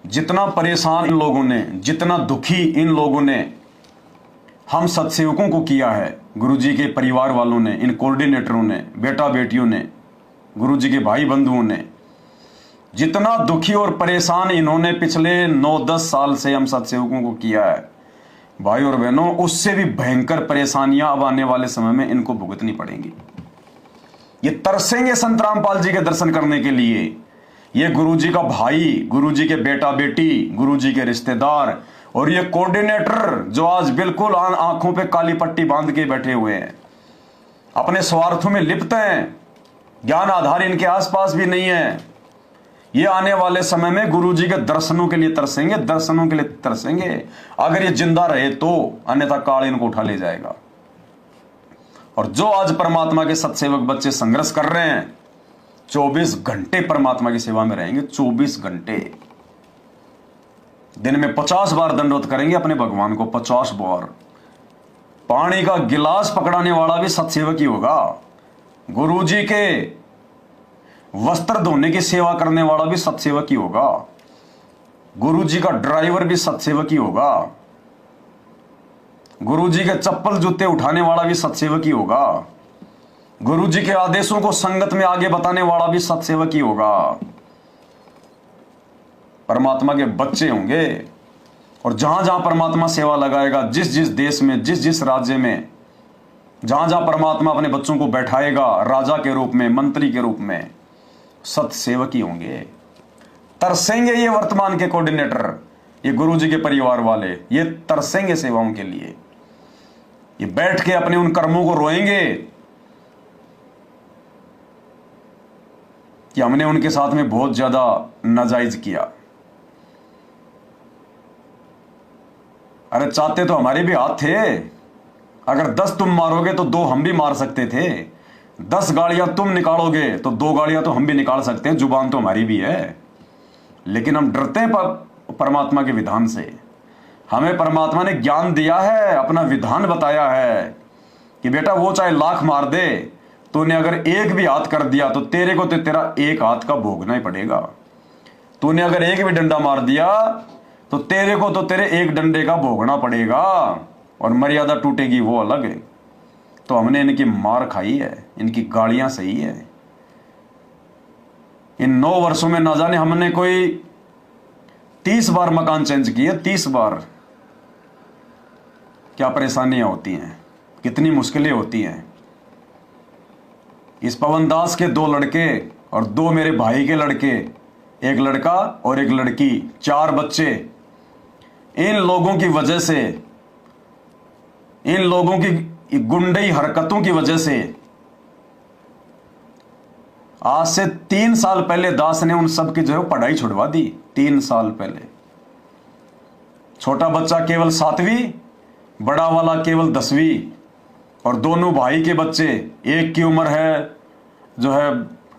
जितना परेशान इन लोगों ने, जितना दुखी इन लोगों ने हम सत्सेवकों को किया है, गुरुजी के परिवार वालों ने, इन कोऑर्डिनेटरों ने, बेटा बेटियों ने, गुरुजी के भाई बंधुओं ने, जितना दुखी और परेशान इन्होंने पिछले 9-10 साल से हम सत्सेवकों को किया है भाई और बहनों, उससे भी भयंकर परेशानियां अब आने वाले समय में इनको भुगतनी पड़ेंगी। ये तरसेंगे संत रामपाल जी के दर्शन करने के लिए। ये गुरुजी का भाई, गुरुजी के बेटा बेटी, गुरुजी के रिश्तेदार और ये कोऑर्डिनेटर जो आज बिल्कुल आंखों पे काली पट्टी बांध के बैठे हुए हैं, अपने स्वार्थों में लिप्त हैं, ज्ञान आधार इनके आसपास भी नहीं है। ये आने वाले समय में गुरुजी के दर्शनों के लिए तरसेंगे, दर्शनों के लिए तरसेंगे। अगर ये जिंदा रहे तो, अन्यथा काल इनको उठा ले जाएगा। और जो आज परमात्मा के सत्सेवक बच्चे संघर्ष कर रहे हैं, 24 घंटे परमात्मा की सेवा में रहेंगे, 24 घंटे। दिन में 50 बार दंडवत करेंगे अपने भगवान को, 50 बार। पानी का गिलास पकड़ाने वाला भी सत्सेवक ही होगा। गुरुजी के वस्त्र धोने की सेवा करने वाला भी सत्सेवक ही होगा। गुरुजी का ड्राइवर भी सत्सेवक ही होगा। गुरुजी के चप्पल जूते उठाने वाला भी सत्सेवक ही होगा। गुरुजी के आदेशों को संगत में आगे बताने वाला भी सत्सेवक ही होगा। परमात्मा के बच्चे होंगे। और जहां जहां परमात्मा सेवा लगाएगा, जिस जिस देश में, जिस जिस राज्य में, जहां जहां परमात्मा अपने बच्चों को बैठाएगा, राजा के रूप में, मंत्री के रूप में, सत्सेवक ही होंगे। तरसेंगे ये वर्तमान के कोऑर्डिनेटर, ये गुरुजी के परिवार वाले, ये तरसेंगे सेवाओं के लिए। ये बैठ के अपने उन कर्मों को रोएंगे कि हमने उनके साथ में बहुत ज्यादा नाजायज किया। अरे चाहते तो हमारे भी हाथ थे। अगर 10 तुम मारोगे तो 2 हम भी मार सकते थे। 10 गाड़ियां तुम निकालोगे तो 2 गाड़ियां तो हम भी निकाल सकते हैं। जुबान तो हमारी भी है, लेकिन हम डरते हैं परमात्मा के विधान से। हमें परमात्मा ने ज्ञान दिया है, अपना विधान बताया है कि बेटा वो चाहे लाख मार दे, तूने अगर एक भी हाथ कर दिया तो तेरे को तो तेरा एक हाथ का भोगना ही पड़ेगा। तूने अगर एक भी डंडा मार दिया तो तेरे को तो तेरे एक डंडे का भोगना पड़ेगा, और मर्यादा टूटेगी वो अलग है। तो हमने इनकी मार खाई है, इनकी गालियां सही है। इन 9 वर्षों में ना जाने हमने कोई 30 बार मकान चेंज किए, 30 बार। क्या परेशानियां होती हैं, कितनी मुश्किलें होती हैं। इस पवन दास के 2 लड़के और 2 मेरे भाई के लड़के, एक लड़का और एक लड़की, 4 बच्चे। इन लोगों की वजह से, इन लोगों की गुंडई हरकतों की वजह से आज से 3 साल पहले दास ने उन सब की जो है पढ़ाई छुड़वा दी। 3 साल पहले छोटा बच्चा केवल 7वीं, बड़ा वाला केवल 10वीं, और दोनों भाई के बच्चे, एक की उम्र है जो है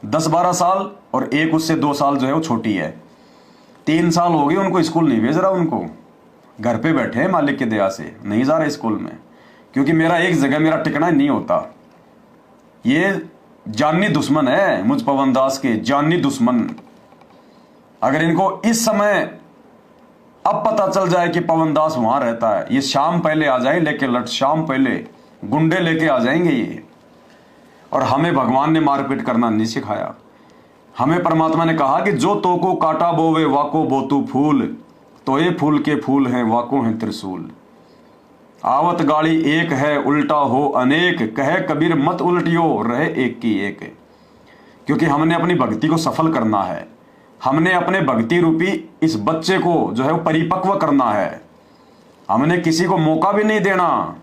10-12 साल और एक उससे 2 साल जो है वो छोटी है। 3 साल हो गए उनको स्कूल नहीं भेज रहा, उनको घर पे बैठे हैं मालिक की दया से, नहीं जा रहे स्कूल में, क्योंकि मेरा एक जगह मेरा टिकना नहीं होता। ये जानी दुश्मन है मुझ पवन दास के, जानी दुश्मन। अगर इनको इस समय अब पता चल जाए कि पवन दास वहां रहता है, ये शाम पहले आ जाए लेके लट, शाम पहले गुंडे लेके आ जाएंगे ये। और हमें भगवान ने मारपीट करना नहीं सिखाया। हमें परमात्मा ने कहा कि जो तो को काटा बोवे वाको बोतु फूल, तो ये फूल के फूल हैं वाको हैं त्रिशूल। आवत गाड़ी एक है उल्टा हो अनेक, कहे कबीर मत उल्टियो रहे एक की एक। क्योंकि हमने अपनी भक्ति को सफल करना है, हमने अपने भक्ति रूपी इस बच्चे को जो है वो परिपक्व करना है। हमने किसी को मौका भी नहीं देना,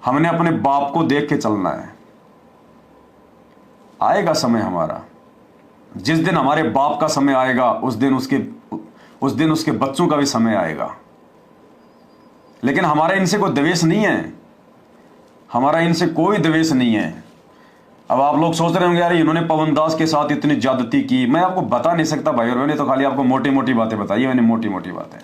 हमने अपने बाप को देख के चलना है। आएगा समय हमारा, जिस दिन हमारे बाप का समय आएगा उस दिन उसके बच्चों का भी समय आएगा। लेकिन हमारा इनसे कोई द्वेष नहीं है, हमारा इनसे कोई द्वेष नहीं है। अब आप लोग सोच रहे होंगे यार इन्होंने पवन दास के साथ इतनी ज्यादती की। मैं आपको बता नहीं सकता भाई, और मैंने तो खाली आपको मोटी मोटी बातें बताई, मैंने मोटी मोटी बातें।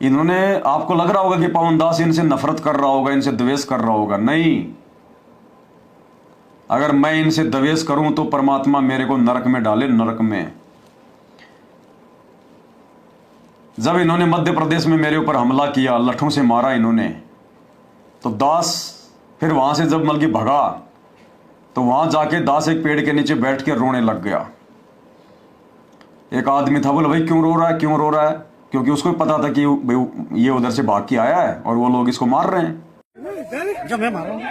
इन्होंने, आपको लग रहा होगा कि पवन दास इनसे नफरत कर रहा होगा, इनसे द्वेष कर रहा होगा। नहीं, अगर मैं इनसे द्वेष करूं तो परमात्मा मेरे को नरक में डाले, नरक में। जब इन्होंने मध्य प्रदेश में मेरे ऊपर हमला किया, लठों से मारा इन्होंने, तो दास फिर वहां से जब मलकी भगा तो वहां जाके दास एक पेड़ के नीचे बैठ के रोने लग गया। एक आदमी था, बोला भाई क्यों रो रहा है, क्यों रो रहा है? क्योंकि उसको पता था कि ये उधर से भाग के आया है और वो लोग इसको मार रहे हैं। जब मैं मार रहा हूँ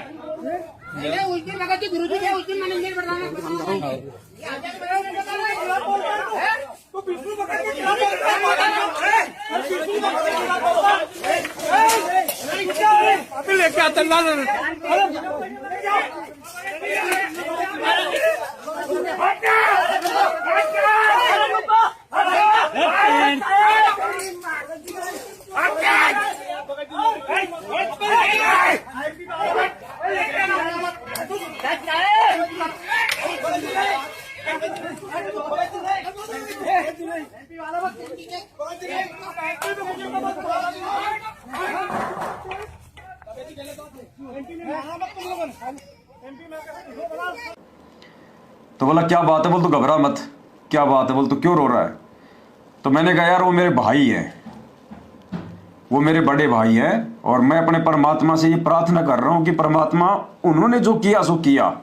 लेके आता तो बोला क्या बात है? बोल तो घबरा मत, क्या बात है? बोल तो क्यों रो रहा है? तो मैंने कहा यार वो मेरे भाई है, वो मेरे बड़े भाई है, और मैं अपने परमात्मा से ये प्रार्थना कर रहा हूं कि परमात्मा उन्होंने जो किया सो किया,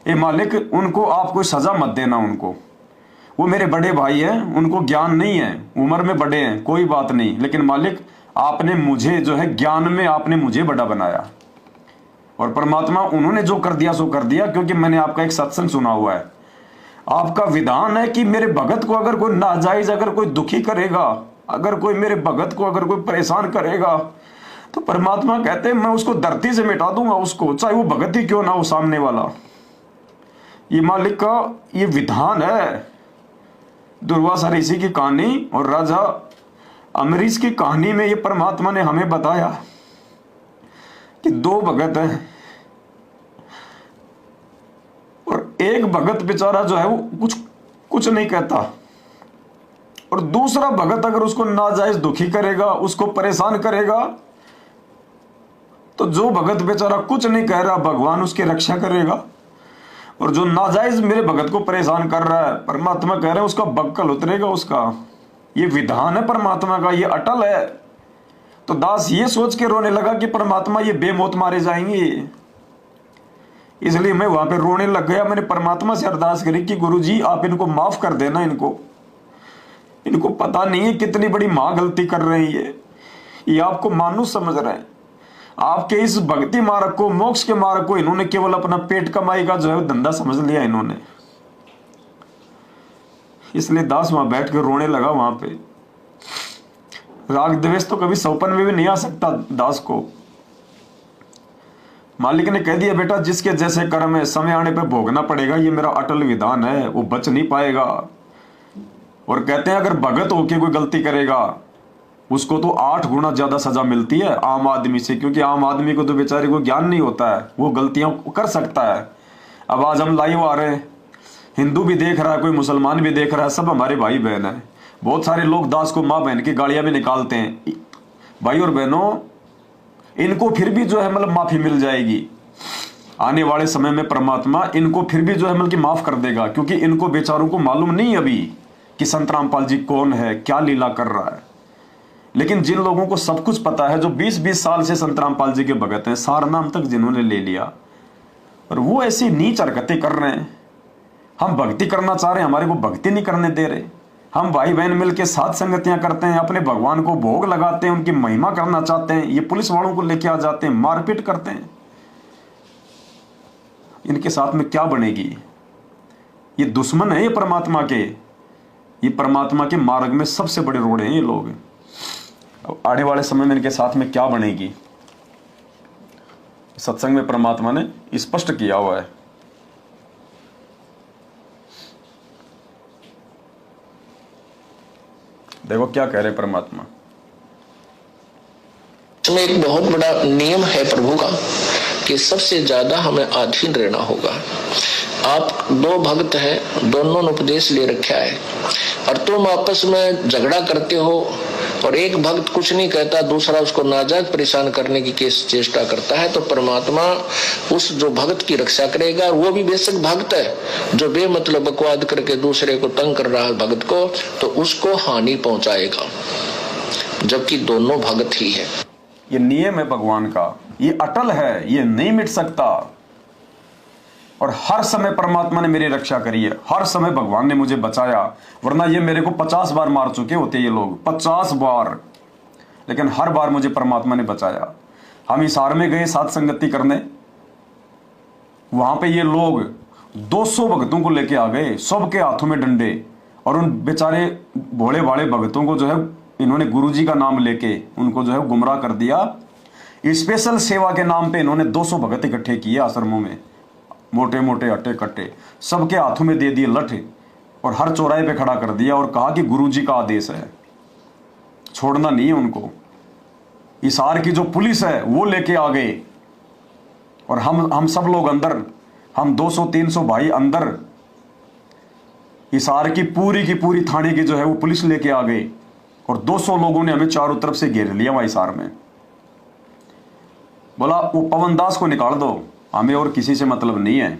ए मालिक उनको आप कोई सजा मत देना उनको। वो मेरे बड़े भाई हैं, उनको ज्ञान नहीं है, उम्र में बड़े हैं, कोई बात नहीं, लेकिन मालिक आपने मुझे जो है ज्ञान में आपने मुझे बड़ा बनाया, और परमात्मा उन्होंने जो कर दिया सो कर दिया। क्योंकि मैंने आपका एक सत्संग सुना हुआ है, आपका विधान है कि मेरे भगत को अगर कोई नाजायज अगर कोई दुखी करेगा, अगर कोई मेरे भगत को अगर कोई परेशान करेगा, तो परमात्मा कहते हैं मैं उसको धरती से मिटा दूंगा उसको, चाहे वो भगत ही क्यों ना हो सामने वाला। ये मालिक का ये विधान है। दुर्वासा ऋषि की कहानी और राजा अमरीश की कहानी में ये परमात्मा ने हमें बताया कि दो भगत हैं और एक भगत बेचारा जो है वो कुछ नहीं कहता, और दूसरा भगत अगर उसको नाजायज दुखी करेगा, उसको परेशान करेगा, तो जो भगत बेचारा कुछ नहीं कह रहा भगवान उसकी रक्षा करेगा, और जो नाजायज मेरे भगत को परेशान कर रहा है परमात्मा कह रहे हैं उसका बक्कल उतरेगा उसका। ये विधान है परमात्मा का, ये अटल है। तो दास ये सोच के रोने लगा कि परमात्मा ये बेमौत मारे जाएंगे, इसलिए मैं वहां पे रोने लग गया। मैंने परमात्मा से अरदास करी कि गुरुजी आप इनको माफ कर देना, इनको पता नहीं है कितनी बड़ी मां गलती कर रहे हैं, ये आपको मानुष समझ रहे हैं। आपके इस भक्ति मार्ग को, मोक्ष के मार्ग को इन्होंने केवल अपना पेट कमाई का जो है धंधा समझ लिया इन्होंने। इसलिए दास वहां बैठ के रोने लगा। वहां पे राग द्वेष तो कभी सौपन में भी नहीं आ सकता दास को। मालिक ने कह दिया बेटा जिसके जैसे कर्म है समय आने पे भोगना पड़ेगा, ये मेरा अटल विधान है, वो बच नहीं पाएगा। और कहते हैं अगर भगत होके कोई गलती करेगा उसको तो 8 गुना ज्यादा सजा मिलती है आम आदमी से, क्योंकि आम आदमी को तो बेचारे को ज्ञान नहीं होता है, वो गलतियां कर सकता है। अब आज हम लाइव आ रहे हैं, हिंदू भी देख रहा है, कोई मुसलमान भी देख रहा है, सब हमारे भाई बहन है। बहुत सारे लोग दास को माँ बहन की गालियां भी निकालते हैं। भाई और बहनों, इनको फिर भी जो है मतलब माफी मिल जाएगी आने वाले समय में। परमात्मा इनको फिर भी जो है मतलब माफ कर देगा, क्योंकि इनको बेचारों को मालूम नहीं अभी कि संत रामपाल जी कौन है, क्या लीला कर रहा है। लेकिन जिन लोगों को सब कुछ पता है, जो 20-20 साल से संत रामपाल जी के भगत हैं, सारनाम तक जिन्होंने ले लिया, और वो ऐसी नीच हरकतें कर रहे हैं। हम भक्ति करना चाह रहे हैं, हमारे को भक्ति नहीं करने दे रहे। हम भाई बहन मिलकर साथ संगतियां करते हैं, अपने भगवान को भोग लगाते हैं, उनकी महिमा करना चाहते हैं, ये पुलिस वालों को लेके आ जाते हैं, मारपीट करते हैं। इनके साथ में क्या बनेगी? ये दुश्मन है ये परमात्मा के, ये परमात्मा के मार्ग में सबसे बड़े रोड़े हैं ये लोग। आने वाले समय में इनके साथ में क्या बनेगी, सत्संग में परमात्मा ने स्पष्ट किया हुआ है। देखो क्या कह रहे परमात्मा। इसमें एक बहुत बड़ा नियम है प्रभु का कि सबसे ज्यादा हमें अधीन रहना होगा। आप 2 भक्त हैं, दोनों ने उपदेश ले रखा है, और तुम आपस में झगड़ा करते हो, और एक भक्त कुछ नहीं कहता, दूसरा उसको नाजायज परेशान करने की चेष्टा करता है, तो परमात्मा उस जो भक्त की रक्षा करेगा। वो भी बेशक भक्त है, जो बेमतलब बकवाद करके दूसरे को तंग कर रहा है भक्त को, तो उसको हानि पहुंचाएगा, जबकि दोनों भक्त ही है। ये नियम है भगवान का, ये अटल है, ये नहीं मिट सकता। और हर समय परमात्मा ने मेरी रक्षा करी है, हर समय भगवान ने मुझे बचाया, वरना ये मेरे को 50 बार मार चुके होते ये लोग, 50 बार, लेकिन हर बार मुझे परमात्मा ने बचाया। हम हिसार में गए साथ संगति करने, वहां पे ये लोग 200 भक्तों को लेके आ गए, सबके हाथों में डंडे, और उन बेचारे भोले भाले भक्तों को जो है इन्होंने गुरुजी का नाम लेके उनको जो है गुमराह कर दिया। स्पेशल सेवा के नाम पे इन्होंने 200 भगत इकट्ठे किए आश्रमों में, मोटे मोटे हट्टे कट्टे, सबके हाथों में दे दिए लठ और हर चौराहे पे खड़ा कर दिया और कहा कि गुरुजी का आदेश है, छोड़ना नहीं है उनको। हिसार की जो पुलिस है वो लेके आ गए और हम सब लोग अंदर, हम 200-300 भाई अंदर, हिसार की पूरी थाने की जो है वो पुलिस लेके आ गए और 200 लोगों ने हमें चारों तरफ से घेर लिया वहां हिसार में। बोला वो पवन दास को निकाल दो, हमें और किसी से मतलब नहीं है।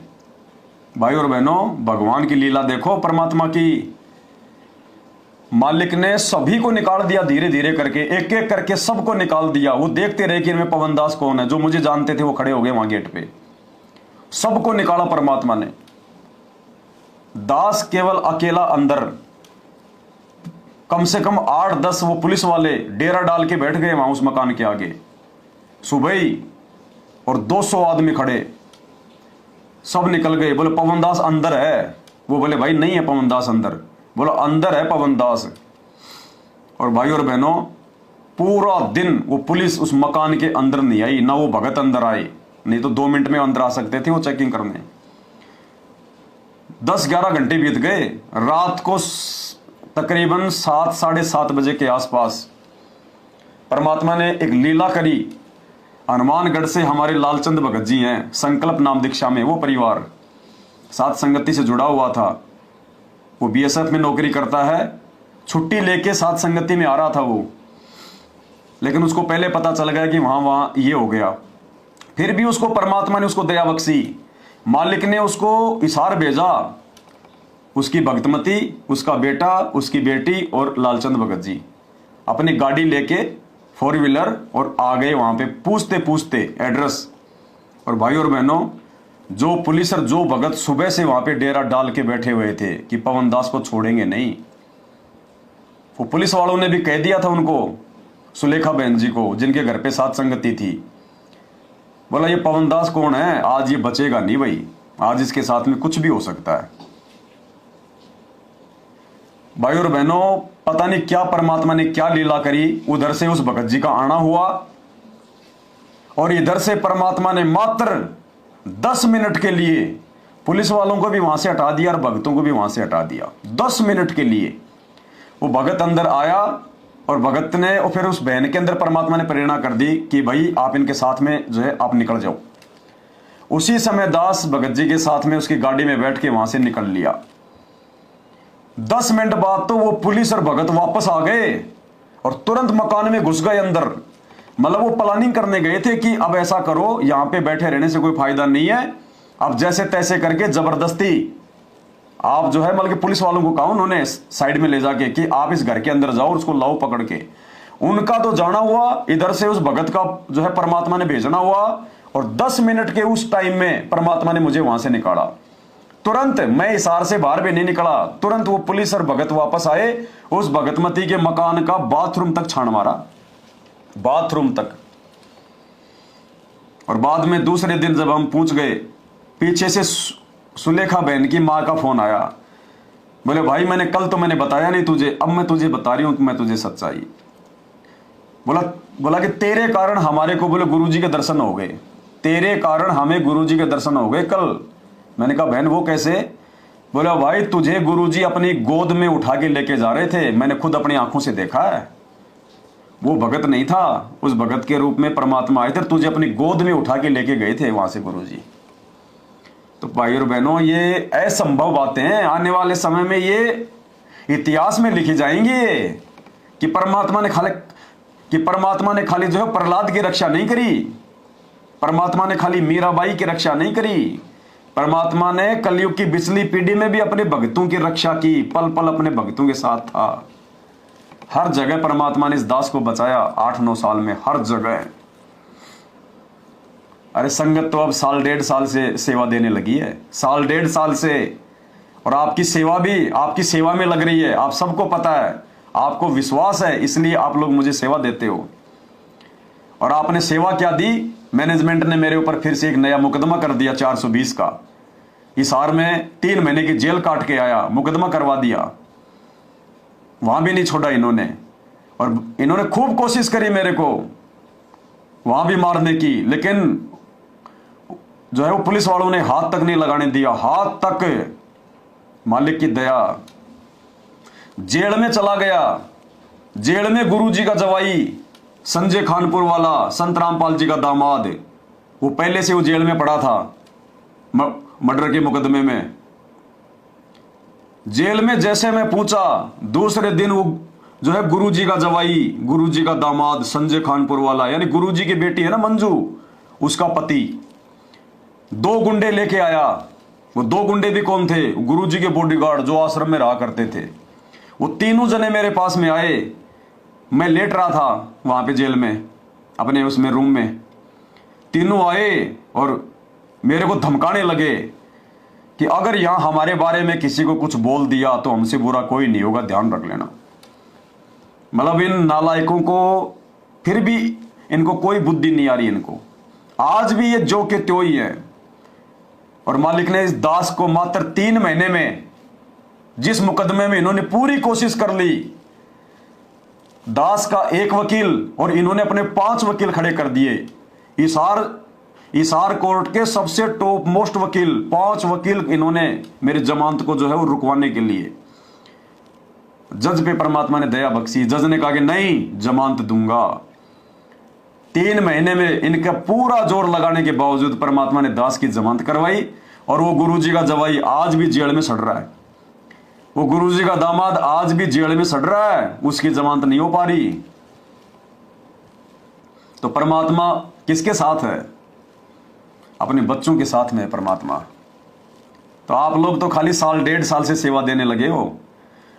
भाई और बहनों, भगवान की लीला देखो, परमात्मा की। मालिक ने सभी को निकाल दिया, धीरे धीरे करके, एक एक करके सबको निकाल दिया। वो देखते रहे कि इनमें पवन दास कौन है, जो मुझे जानते थे वो खड़े हो गए वहां गेट पे, सबको निकाला परमात्मा ने। दास केवल अकेला अंदर, कम से कम 8-10 वो पुलिस वाले डेरा डाल के बैठ गए वहां उस मकान के आगे सुबह ही, और 200 आदमी खड़े, सब निकल गए। बोले पवन दास अंदर है, वो बोले भाई नहीं है पवन दास अंदर, बोला अंदर है पवन दास। और भाई और बहनों, पूरा दिन वो पुलिस उस मकान के अंदर नहीं आई, ना वो भगत अंदर आए, नहीं तो 2 मिनट में अंदर आ सकते थे वो चेकिंग करने। 10-11 घंटे बीत गए। रात को तकरीबन 7-7:30 बजे के आसपास परमात्मा ने एक लीला करी। हनुमानगढ़ से हमारे लालचंद भगत जी हैं, संकल्प नाम दीक्षा में, वो परिवार साथ संगति से जुड़ा हुआ था। वो बीएसएफ में नौकरी करता है, छुट्टी लेके साथ संगति में आ रहा था वो, लेकिन उसको पहले पता चल गया कि वहां ये हो गया। फिर भी उसको परमात्मा ने उसको दया बख्शी, मालिक ने उसको हिसार भेजा। उसकी भक्तमती, उसका बेटा, उसकी बेटी और लालचंद भगत जी अपनी गाड़ी लेके 4 व्हीलर और आ गए वहां पे, पूछते पूछते एड्रेस। और भाई और बहनों, जो पुलिस और जो भगत सुबह से वहां पे डेरा डाल के बैठे हुए थे कि पवन दास को छोड़ेंगे नहीं, वो पुलिस वालों ने भी कह दिया था उनको, सुलेखा बहन जी को, जिनके घर पे साथ संगति थी, बोला ये पवन दास कौन है, आज ये बचेगा नहीं भाई, आज इसके साथ में कुछ भी हो सकता है। भाई और बहनों, पता नहीं क्या परमात्मा ने क्या लीला करी, उधर से उस भगत जी का आना हुआ और इधर से परमात्मा ने मात्र 10 मिनट के लिए पुलिस वालों को भी वहां से हटा दिया और भगतों को भी वहां से हटा दिया। 10 मिनट के लिए वो भगत अंदर आया और भगत ने, और फिर उस बहन के अंदर परमात्मा ने प्रेरणा कर दी कि भाई आप इनके साथ में जो है आप निकल जाओ। उसी समय दास भगत जी के साथ में उसकी गाड़ी में बैठ के वहां से निकल लिया। 10 मिनट बाद तो वो पुलिस और भगत वापस आ गए और तुरंत मकान में घुस गए अंदर। मतलब वो प्लानिंग करने गए थे कि अब ऐसा करो, यहां पे बैठे रहने से कोई फायदा नहीं है, अब जैसे तैसे करके जबरदस्ती आप जो है, मतलब कि पुलिस वालों को कहा उन्होंने साइड में ले जाके कि आप इस घर के अंदर जाओ और उसको लाओ पकड़ के। उनका तो जाना हुआ, इधर से उस भगत का जो है परमात्मा ने भेजना हुआ, और 10 मिनट के उस टाइम में परमात्मा ने मुझे वहां से निकाला। तुरंत मैं हिसार से बाहर भी नहीं निकला, तुरंत वो पुलिस और भगत वापस आए, उस भगतमती के मकान का बाथरूम तक छान मारा, बाथरूम तक। और बाद में दूसरे दिन जब हम पहुंच गए, पीछे से सुलेखा बहन की मां का फोन आया, बोले भाई मैंने कल तो मैंने बताया नहीं तुझे, अब मैं तुझे बता रही हूं, मैं तुझे सच्चाई। बोला कि तेरे कारण हमारे को, बोले गुरुजी के दर्शन हो गए, तेरे कारण हमें गुरुजी के दर्शन हो गए कल। मैंने कहा बहन वो कैसे? बोला भाई तुझे गुरुजी अपनी गोद में उठा के लेके जा रहे थे, मैंने खुद अपनी आंखों से देखा है। वो भगत नहीं था, उस भगत के रूप में परमात्मा आए थे, तुझे अपनी गोद में उठा के लेके गए थे वहां से गुरुजी। तो भाई और बहनों, ये असंभव बातें हैं, आने वाले समय में ये इतिहास में लिखी जाएंगी कि परमात्मा ने खाली जो है प्रहलाद की रक्षा नहीं करी, परमात्मा ने खाली मीराबाई की रक्षा नहीं करी, परमात्मा ने कलयुग की पिछली पीढ़ी में भी अपने भक्तों की रक्षा की, पल पल अपने भक्तों के साथ था। हर जगह परमात्मा ने इस दास को बचाया 8-9 साल में, हर जगह। अरे संगत तो अब 1.5 साल से सेवा देने लगी है, 1.5 साल से, और आपकी सेवा भी आपकी सेवा में लग रही है, आप सबको पता है, आपको विश्वास है, इसलिए आप लोग मुझे सेवा देते हो। और आपने सेवा क्या दी, मैनेजमेंट ने मेरे ऊपर फिर से एक नया मुकदमा कर दिया 420 का। हिसार में 3 महीने की जेल काट के आया, मुकदमा करवा दिया, वहां भी नहीं छोड़ा इन्होंने। और इन्होंने खूब कोशिश करी मेरे को वहां भी मारने की, लेकिन जो है वो पुलिस वालों ने हाथ तक नहीं लगाने दिया, हाथ तक। मालिक की दया। जेल में चला गया, जेल में गुरुजी का जवाई संजय खानपुर वाला, संत रामपाल जी का दामाद, वो पहले से वो जेल में पड़ा था मर्डर के मुकदमे में। जेल में जैसे मैं पूछा, दूसरे दिन वो जो है गुरुजी का जवाई, गुरुजी का दामाद संजय खानपुर वाला, यानी गुरुजी की बेटी है ना मंजू, उसका पति 2 गुंडे लेके आया। वो 2 गुंडे भी कौन थे, गुरुजी के बॉडीगार्ड जो आश्रम में रहा करते थे। वो तीनों जने मेरे पास में आए, मैं लेट रहा था वहां पे जेल में, अपने उसमें रूम में। तीनों आए और मेरे को धमकाने लगे कि अगर यहां हमारे बारे में किसी को कुछ बोल दिया तो हमसे बुरा कोई नहीं होगा, ध्यान रख लेना। मतलब इन नालायकों को फिर भी इनको कोई बुद्धि नहीं आ रही, इनको आज भी ये जो के त्यों ही है। और मालिक ने इस दास को मात्र 3 महीने में, जिस मुकदमे में इन्होंने पूरी कोशिश कर ली, दास का 1 वकील और इन्होंने अपने 5 वकील खड़े कर दिए। हिसार कोर्ट के सबसे टॉप मोस्ट वकील, 5 वकील इन्होंने मेरी जमानत को जो है वो रुकवाने के लिए। जज पे परमात्मा ने दया बख्शी, जज ने कहा कि नहीं, जमानत दूंगा। 3 महीने में इनका पूरा जोर लगाने के बावजूद परमात्मा ने दास की जमानत करवाई। और वो गुरुजी का जवाई आज भी जेल में सड़ रहा है, वो गुरुजी का दामाद आज भी जेल में सड़ रहा है, उसकी जमानत नहीं हो पा रही। तो परमात्मा किसके साथ है? अपने बच्चों के साथ में है परमात्मा। तो आप लोग तो खाली 1.5 साल से सेवा देने लगे हो,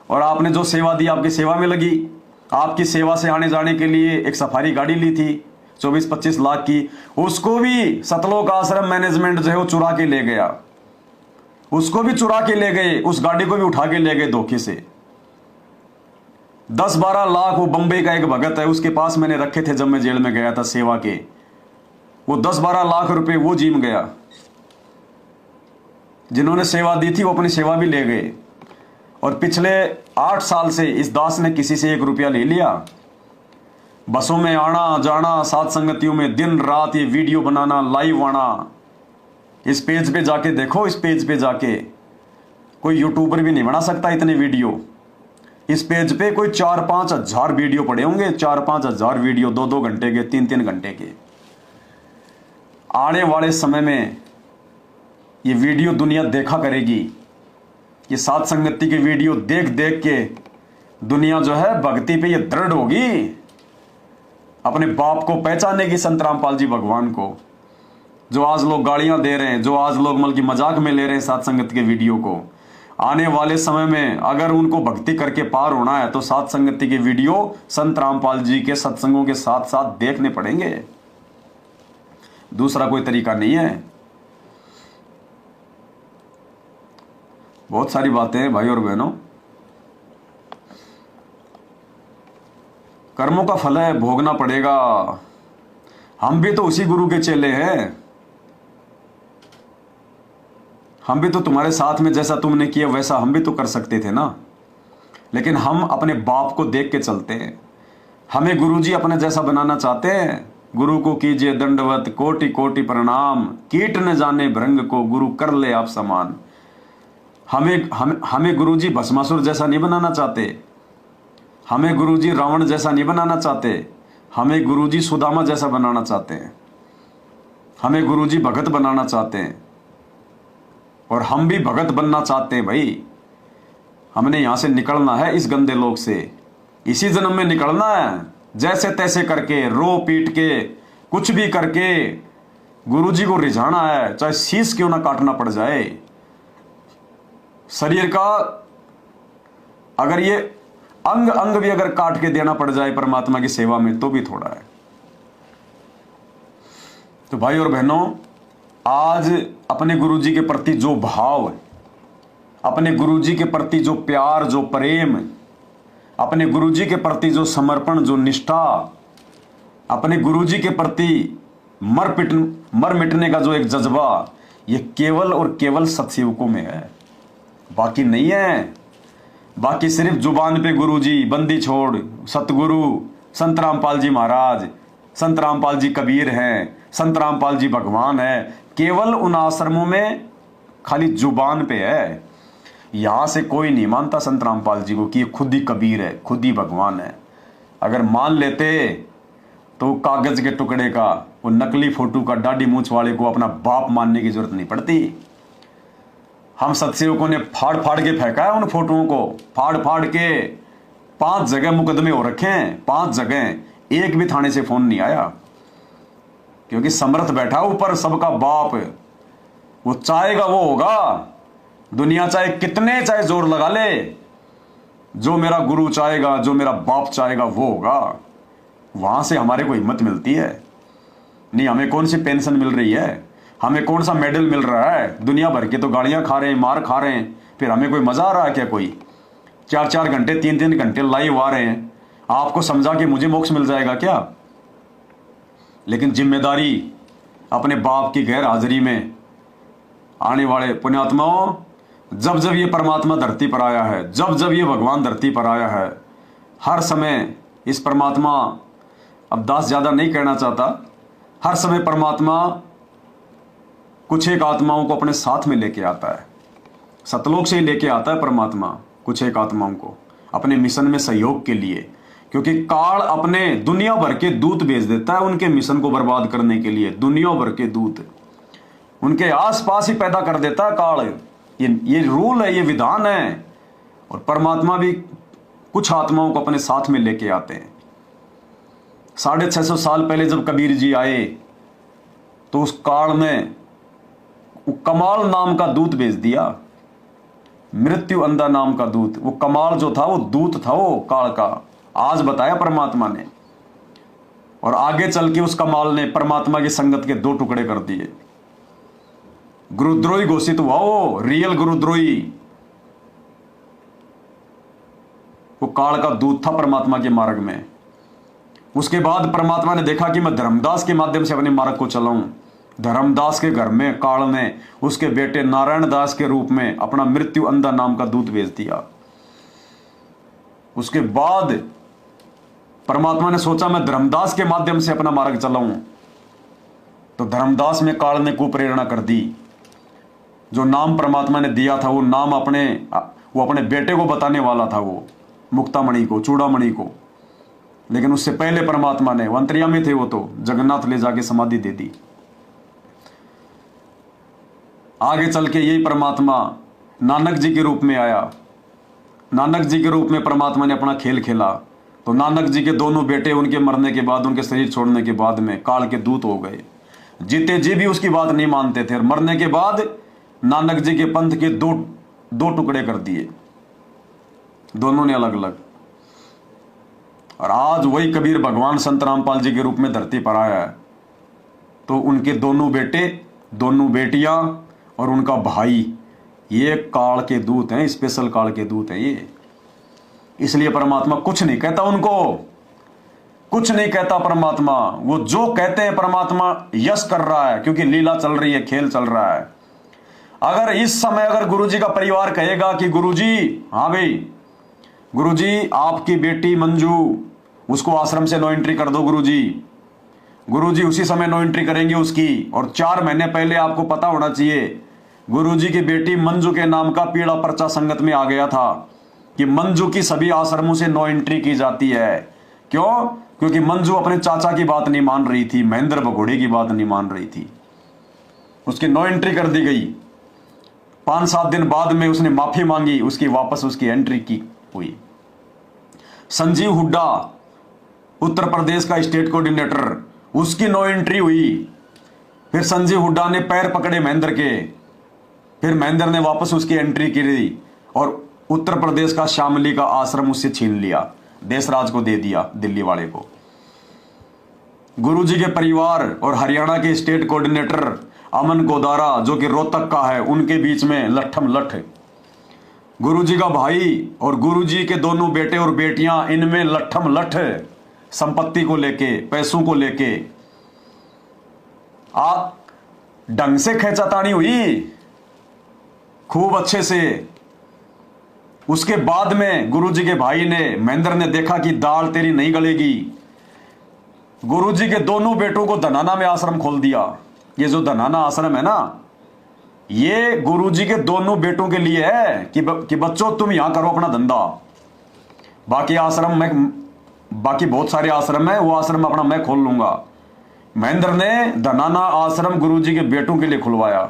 और आपने जो सेवा दी आपकी सेवा में लगी। आपकी सेवा से आने जाने के लिए एक सफारी गाड़ी ली थी 24-25 लाख की, उसको भी सतलोक आश्रम मैनेजमेंट जो है वो चुरा के ले गया, उसको भी चुरा के ले गए, उस गाड़ी को भी उठा के ले गए धोखे से। 10-12 लाख वो बंबई का एक भगत है, उसके पास मैंने रखे थे जब मैं जेल में गया था सेवा के, वो 10-12 लाख रुपए वो जीम गया। जिन्होंने सेवा दी थी वो अपनी सेवा भी ले गए। और पिछले 8 साल से इस दास ने किसी से 1 रुपया ले लिया। बसों में आना जाना, साथ संगतियों में दिन रात ये वीडियो बनाना, लाइव आना। इस पेज पे जाके देखो, इस पेज पे जाके कोई यूट्यूबर भी नहीं बना सकता इतने वीडियो। इस पेज पे कोई 4-5 हजार वीडियो पड़े होंगे, 4-5 हजार वीडियो 2-2 घंटे के, 3-3 घंटे के। आने वाले समय में ये वीडियो दुनिया देखा करेगी। ये साथ संगति की वीडियो देख देख के दुनिया जो है भक्ति पे ये दृढ़ होगी, अपने बाप को पहचानेगी, संत रामपाल जी भगवान को। जो आज लोग गालियां दे रहे हैं, जो आज लोग मतलब की मजाक में ले रहे हैं साथ संगत के वीडियो को, आने वाले समय में अगर उनको भक्ति करके पार होना है तो साथ संगति के वीडियो संत रामपाल जी के सत्संगों के साथ साथ देखने पड़ेंगे। दूसरा कोई तरीका नहीं है। बहुत सारी बातें हैं भाई और बहनों। कर्मों का फल है, भोगना पड़ेगा। हम भी तो उसी गुरु के चेले हैं। हम भी तो तुम्हारे साथ में जैसा तुमने किया वैसा हम भी तो कर सकते थे ना, लेकिन हम अपने बाप को देख के चलते हैं। हमें गुरुजी अपने जैसा बनाना चाहते हैं। गुरु को कीजिए दंडवत, कोटि कोटि प्रणाम, कीट न जाने भृंग को गुरु कर ले आप समान। हमें गुरुजी भस्मासुर जैसा नहीं बनाना चाहते, हमें गुरुजी रावण जैसा नहीं बनाना चाहते, हमें गुरुजी सुदामा जैसा बनाना चाहते हैं, हमें गुरुजी भगत बनाना चाहते हैं। और हम भी भगत बनना चाहते हैं भाई। हमने यहां से निकलना है इस गंदे लोक से। इसी जन्म में निकलना है, जैसे तैसे करके, रो पीट के, कुछ भी करके गुरुजी को रिझाना है, चाहे शीश क्यों ना काटना पड़ जाए। शरीर का अगर ये अंग अंग भी अगर काट के देना पड़ जाए परमात्मा की सेवा में तो भी थोड़ा है। तो भाई और बहनों, आज अपने गुरुजी के प्रति जो भाव है, अपने गुरुजी के प्रति जो प्यार, जो प्रेम, अपने गुरुजी के प्रति जो समर्पण, जो निष्ठा, अपने गुरुजी के प्रति मर मिटने का जो एक जज्बा, ये केवल और केवल सत्सेवकों में है, बाकी नहीं है। बाकी सिर्फ जुबान पे गुरुजी, बंदी छोड़, सतगुरु, संत रामपाल जी महाराज, संत रामपाल जी कबीर हैं, संत रामपाल जी भगवान है, केवल उन आश्रमों में खाली जुबान पे है। यहां से कोई नहीं मानता संत रामपाल जी को कि खुद ही कबीर है, खुद ही भगवान है। अगर मान लेते तो कागज के टुकड़े का, वो नकली फोटो का, दाढ़ी मूंछ वाले को अपना बाप मानने की जरूरत नहीं पड़ती। हम सत्सेवकों ने फाड़ फाड़ के फेंका है उन फोटोओं को, फाड़ फाड़ के 5 जगह मुकदमे हो रखे हैं, 5 जगह, एक भी थाने से फोन नहीं आया, क्योंकि समर्थ बैठा ऊपर, सबका बाप, वो चाहेगा वो होगा। दुनिया चाहे कितने चाहे जोर लगा ले, जो मेरा गुरु चाहेगा, जो मेरा बाप चाहेगा वो होगा। वहां से हमारे को हिम्मत मिलती है। नहीं, हमें कौन सी पेंशन मिल रही है, हमें कौन सा मेडल मिल रहा है, दुनिया भर के तो गालियां खा रहे हैं, मार खा रहे हैं, फिर हमें कोई मजा आ रहा है क्या? कोई 4-4 घंटे 3-3 घंटे लाइव आ रहे हैं, आपको समझा कि मुझे मोक्ष मिल जाएगा क्या? लेकिन जिम्मेदारी अपने बाप की गैर हाजिरी में आने वाले पुण्यात्माओं, जब जब ये परमात्मा धरती पर आया है, जब जब ये भगवान धरती पर आया है, हर समय इस परमात्मा, अब दास ज्यादा नहीं कहना चाहता, हर समय परमात्मा कुछ एक आत्माओं को अपने साथ में लेके आता है। सतलोक से ही लेके आता है परमात्मा कुछ एक आत्माओं को अपने मिशन में सहयोग के लिए, क्योंकि काल अपने दुनिया भर के दूत भेज देता है उनके मिशन को बर्बाद करने के लिए। दुनिया भर के दूत उनके आसपास ही पैदा कर देता है काल। ये रूल है, ये विधान है। और परमात्मा भी कुछ आत्माओं को अपने साथ में लेके आते हैं। 650 साल पहले जब कबीर जी आए तो उस काल में कमाल नाम का दूत भेज दिया, मृत्यु अंधा नाम का दूत। वो कमाल जो था वो दूत था वो काल का, आज बताया परमात्मा ने। और आगे चल के उस कमाल ने परमात्मा की संगत के 2 टुकड़े कर दिए। गुरुद्रोही घोषित हुआ वो, रियल गुरुद्रोही। वो काल का दूत था परमात्मा के मार्ग में। उसके बाद परमात्मा ने देखा कि मैं धर्मदास के माध्यम से अपने मार्ग को चलाऊं। धर्मदास के घर में काल ने उसके बेटे नारायण दास के रूप में अपना मृत्यु अंधा नाम का दूत भेज दिया। उसके बाद परमात्मा ने सोचा मैं धर्मदास के माध्यम से अपना मार्ग चलाऊं, तो धर्मदास में काल ने कुप्रेरणा कर दी। जो नाम परमात्मा ने दिया था वो नाम वो अपने बेटे को बताने वाला था, वो मुक्तामणि को, चूड़ामणि को। लेकिन उससे पहले परमात्मा ने, वो अंतर्यामी थे, वो तो जगन्नाथ ले जाके समाधि दे दी। आगे चल के यही परमात्मा नानक जी के रूप में आया। नानक जी के रूप में परमात्मा ने अपना खेल खेला। तो नानक जी के दोनों बेटे उनके मरने के बाद, उनके शरीर छोड़ने के बाद में काल के दूत हो गए। जीते जी भी उसकी बात नहीं मानते थे, और मरने के बाद नानक जी के पंथ के दो टुकड़े कर दिए, दोनों ने अलग अलग। और आज वही कबीर भगवान संत रामपाल जी के रूप में धरती पर आया है। तो उनके दोनों बेटे, दोनों बेटियां और उनका भाई, ये काल के दूत हैं, स्पेशल काल के दूत हैं ये। इसलिए परमात्मा कुछ नहीं कहता उनको, कुछ नहीं कहता परमात्मा। वो जो कहते हैं परमात्मा यश कर रहा है, क्योंकि लीला चल रही है, खेल चल रहा है। अगर इस समय अगर गुरुजी का परिवार कहेगा कि गुरुजी, हाँ भाई गुरुजी आपकी बेटी मंजू, उसको आश्रम से नो एंट्री कर दो गुरुजी, गुरुजी उसी समय नो एंट्री करेंगे उसकी। और 4 महीने पहले आपको पता होना चाहिए गुरुजी की बेटी मंजू के नाम का पीड़ा पर्चा संगत में आ गया था कि मंजू की सभी आश्रमों से नो एंट्री की जाती है। क्यों? क्योंकि मंजू अपने चाचा की बात नहीं मान रही थी, महेंद्र भगोड़े की बात नहीं मान रही थी, उसकी नो एंट्री कर दी गई। 5-7 दिन बाद में उसने माफी मांगी, उसकी वापस उसकी एंट्री की हुई। संजीव हुड्डा उत्तर प्रदेश का स्टेट कोऑर्डिनेटर, उसकी नो एंट्री हुई। फिर संजीव हुड्डा ने पैर पकड़े महेंद्र के, फिर महेंद्र ने वापस उसकी एंट्री की और उत्तर प्रदेश का शामली का आश्रम उससे छीन लिया, देशराज को दे दिया, दिल्ली वाले को। गुरुजी के परिवार और हरियाणा के स्टेट कोऑर्डिनेटर अमन गोदारा जो कि रोहतक का है, उनके बीच में लट्ठम लठ। गुरुजी का भाई और गुरुजी के दोनों बेटे और बेटियां, इनमें लट्ठम लठ, संपत्ति को लेके, पैसों को लेके। ढंग से खेचातानी हुई खूब अच्छे से। उसके बाद में गुरुजी के भाई ने, महेंद्र ने देखा कि दाल तेरी नहीं गलेगी। गुरुजी के दोनों बेटों को धनाना में आश्रम खोल दिया। ये जो धनाना आश्रम है ना, ये गुरुजी के दोनों बेटों के लिए है कि बच्चों तुम यहां करो अपना धंधा, बाकी आश्रम में, बाकी बहुत सारे आश्रम है, वो आश्रम अपना मैं खोल लूंगा। महेंद्र ने धनाना आश्रम गुरुजी के बेटों के लिए खुलवाया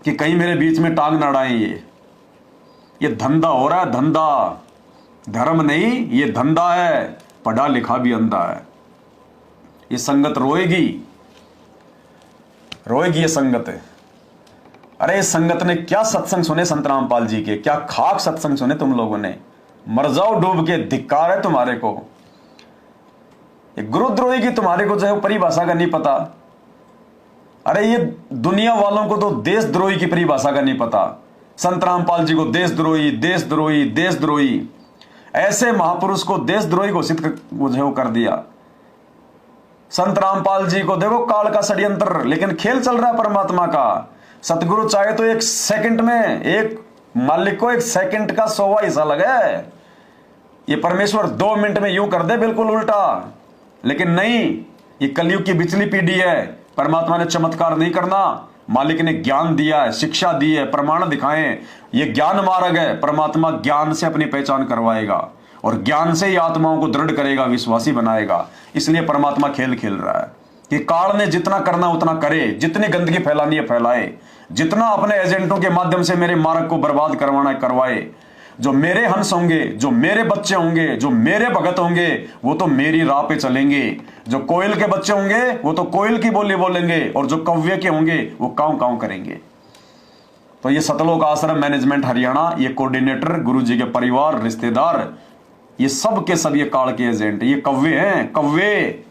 कि कहीं मेरे बीच में टांग न अड़ाएं। ये धंधा हो रहा है, धंधा, धर्म नहीं, ये धंधा है। पढ़ा लिखा भी अंधा है। ये संगत रोएगी, रोएगी ये संगत है। अरे इस संगत ने क्या सत्संग सुने संत रामपाल जी के, क्या खाक सत्संग सुने तुम लोगों ने। मर जाओ डूब के, धिक्कार है तुम्हारे को। ये गुरुद्रोही की तुम्हारे को जो है परिभाषा का नहीं पता। अरे ये दुनिया वालों को तो देशद्रोही की परिभाषा का नहीं पता। संत रामपाल जी को देशद्रोही, देशद्रोही, देशद्रोही, ऐसे महापुरुष को देशद्रोही घोषित कर दिया। संत रामपाल जी को देखो काल का षड्यंत्र, लेकिन खेल चल रहा है परमात्मा का। सतगुरु चाहे तो एक सेकंड में, एक मालिक को एक सेकंड का 100वां हिस्सा लगे। ये परमेश्वर 2 मिनट में यूं कर दे बिल्कुल उल्टा, लेकिन नहीं, ये कलयुग की बिचली पीढ़ी है। परमात्मा ने चमत्कार नहीं करना, मालिक ने ज्ञान दिया है, शिक्षा दी है, प्रमाण दिखाएं। ये ज्ञान मार्ग है। परमात्मा ज्ञान से अपनी पहचान करवाएगा और ज्ञान से ही आत्माओं को दृढ़ करेगा, विश्वासी बनाएगा। इसलिए परमात्मा खेल खेल रहा है कि काल ने जितना करना उतना करे, जितनी गंदगी फैलानी है फैलाए, जितना अपने एजेंटों के माध्यम से मेरे मार्ग को बर्बाद करवाना है करवाए। जो मेरे हंस होंगे, जो मेरे बच्चे होंगे, जो मेरे भगत होंगे, वो तो मेरी राह पे चलेंगे। जो कोयल के बच्चे होंगे वो तो कोयल की बोली बोलेंगे, और जो कव्वे के होंगे वो काऊ काऊ करेंगे। तो ये सतलोक आश्रम मैनेजमेंट हरियाणा, ये कोऑर्डिनेटर, गुरुजी के परिवार, रिश्तेदार, ये सब के सब ये काल के एजेंट, ये कव्वे हैं, कव्वे।